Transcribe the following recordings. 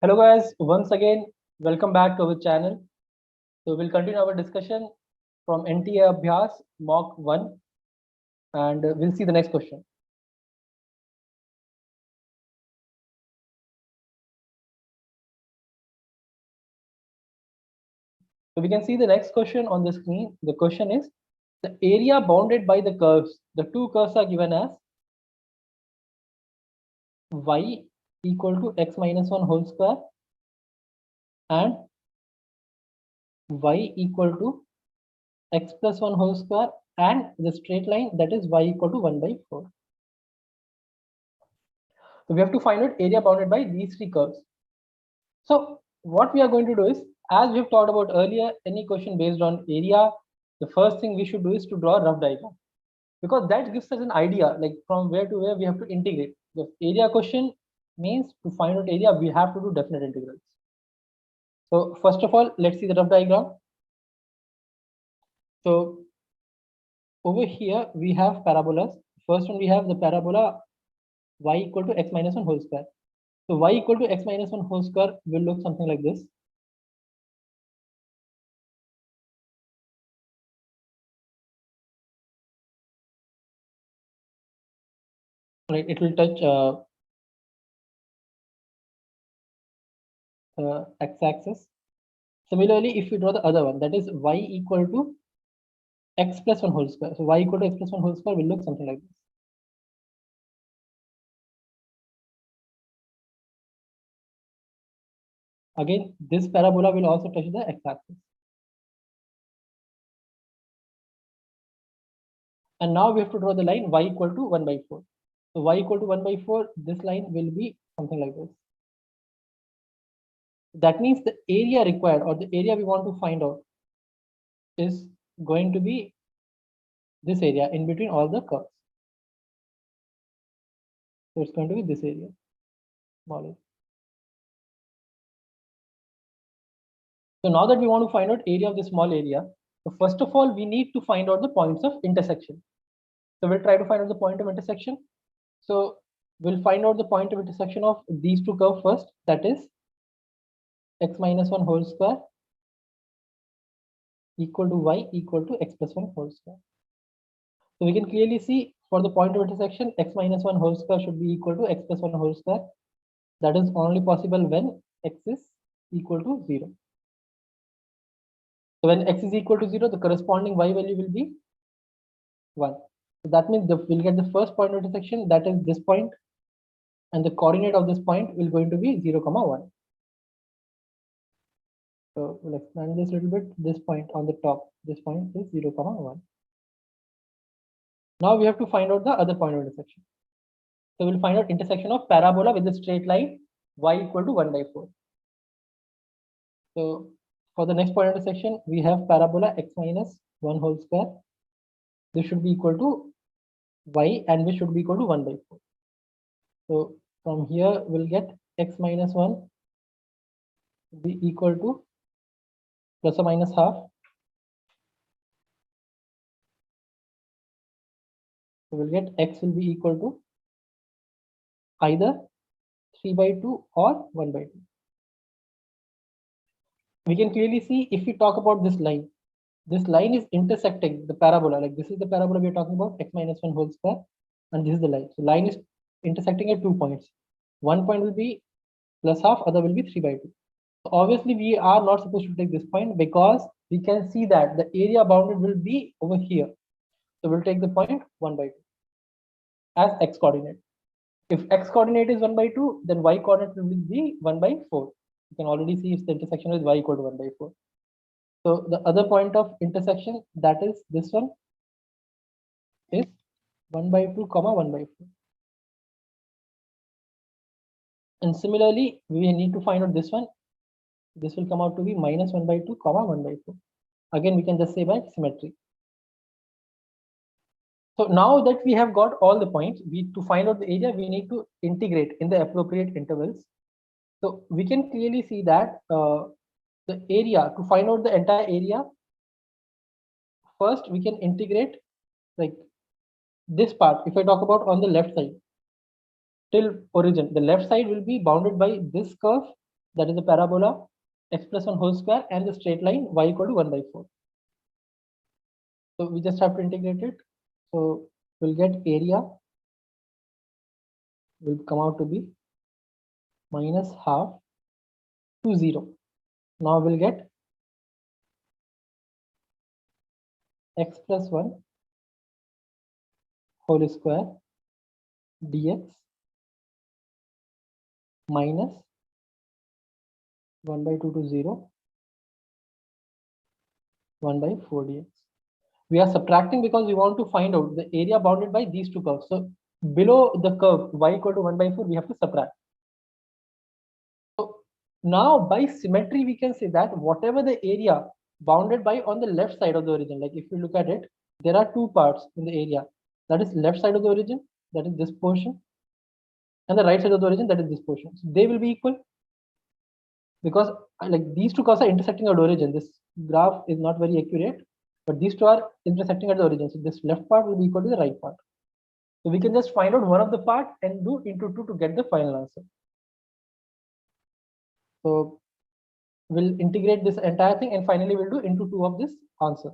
Hello guys, once again, welcome back to our channel. So we'll continue our discussion from NTA Abhyas Mock 1 and we'll see the next question. So we can see the next question on the screen. The question is, the area bounded by the curves. The two curves are given as y equal to x minus 1 whole square and y equal to x plus 1 whole square and the straight line that is y equal to 1 by 4. So we have to find out area bounded by these three curves. So what we are going to do is, as we've talked about earlier, any question based on area, the first thing we should do is to draw a rough diagram, because that gives us an idea like from where to where we have to integrate. The area question means to find out area, we have to do definite integrals. So first of all, let's see the rough diagram. So over here we have parabolas. First one, we have the parabola y equal to x minus 1 whole square. So y equal to x minus 1 whole square will look something like this. Right, it will touch x-axis. Similarly, if we draw the other one, that is y equal to x plus 1 whole square. So y equal to x plus 1 whole square will look something like this. Again, this parabola will also touch the x-axis. And now we have to draw the line y equal to 1 by 4. So y equal to 1 by 4, this line will be something like this. That means the area required, or the area we want to find out, is going to be this area in between all the curves. So it's going to be this area, small area. So now that we want to find out area of the small area, so first of all, we need to find out the points of intersection. So we'll try to find out the point of intersection. So we'll find out the point of intersection of these two curves first, that is x minus 1 whole square equal to y equal to x plus 1 whole square. So we can clearly see for the point of intersection, x minus 1 whole square should be equal to x plus 1 whole square. That is only possible when x is equal to 0. So when x is equal to 0, the corresponding y value will be 1. So that means we'll get the first point of intersection, that is this point, and the coordinate of this point will going to be 0, 1. So we'll expand this a little bit. This point on the top, this point is 0, 1. Now we have to find out the other point of intersection. So we'll find out intersection of parabola with the straight line y equal to 1 by 4. So for the next point intersection, we have parabola x minus 1 whole square. This should be equal to y, and which should be equal to 1 by 4. So from here we'll get x minus 1 be equal to plus or minus half. So we'll get x will be equal to either 3 by 2 or 1 by 2. We can clearly see if we talk about this line is intersecting the parabola. Like this is the parabola we are talking about, x minus 1 whole square, and this is the line. So line is intersecting at 2 points. One point will be plus half, other will be 3 by 2. So obviously we are not supposed to take this point because we can see that the area bounded will be over here. So we'll take the point 1 by 2 as x coordinate. If x coordinate is 1 by 2, then y coordinate will be 1 by 4. You can already see if the intersection is y equal to 1 by 4. So the other point of intersection, that is this one, is 1 by 2, 1 by 4. And similarly, we need to find out this one. This will come out to be minus 1 by 2, 1 by 4. Again, we can just say by symmetry. So now that we have got all the points, to find out the area, we need to integrate in the appropriate intervals. So we can clearly see that the area, to find out the entire area, first we can integrate like this part. If I talk about on the left side till origin, the left side will be bounded by this curve that is the parabola x plus 1 whole square, and the straight line y equal to 1 by 4. So we just have to integrate it. So we'll get area will come out to be minus half to 0. Now we'll get x plus 1 whole square dx minus 1 by 2 to 0, 1 by 4 dx. We are subtracting because we want to find out the area bounded by these two curves. So below the curve y equal to 1 by 4, we have to subtract. So now by symmetry, we can say that whatever the area bounded by on the left side of the origin, like if you look at it, there are two parts in the area. That is left side of the origin, that is this portion, and the right side of the origin, that is this portion. So they will be equal because like these two curves are intersecting at origin. This graph is not very accurate, but these two are intersecting at the origin. So this left part will be equal to the right part. So we can just find out one of the part and do into 2 to get the final answer. So we'll integrate this entire thing and finally we'll do into 2 of this answer.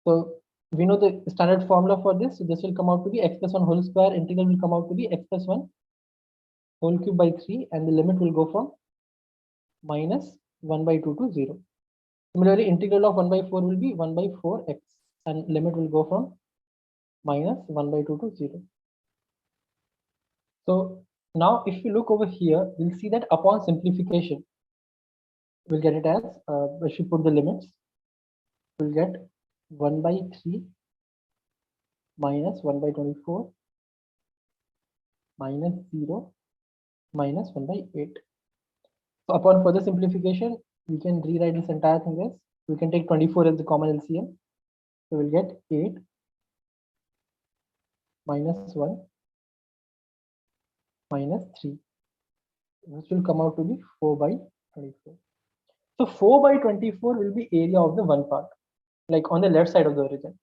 So we know the standard formula for this. So this will come out to be x plus 1 whole square, integral will come out to be x plus 1 whole cube by 3, and the limit will go from minus 1 by 2 to 0. Similarly, integral of 1 by 4 will be 1 by 4x, and limit will go from minus 1 by 2 to 0. So now if you look over here, we'll see that upon simplification, we'll get it as, if you put the limits, we'll get 1 by 3 minus 1 by 24 minus 0 minus 1 by 8. So upon further simplification, we can rewrite this entire thing as, we can take 24 as the common LCM. So we'll get 8 minus 1 minus 3, which will come out to be 4 by 24. So 4 by 24 will be area of the one part, like on the left side of the origin.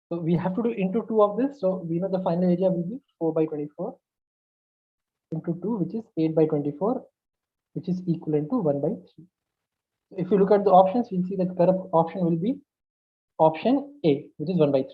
So we have to do into 2 of this. So we know the final area will be 4 by 24 into 2, which is 8 by 24, which is equivalent to 1 by 3. If you look at the options, we'll see that the correct option will be option A, which is 1 by 3.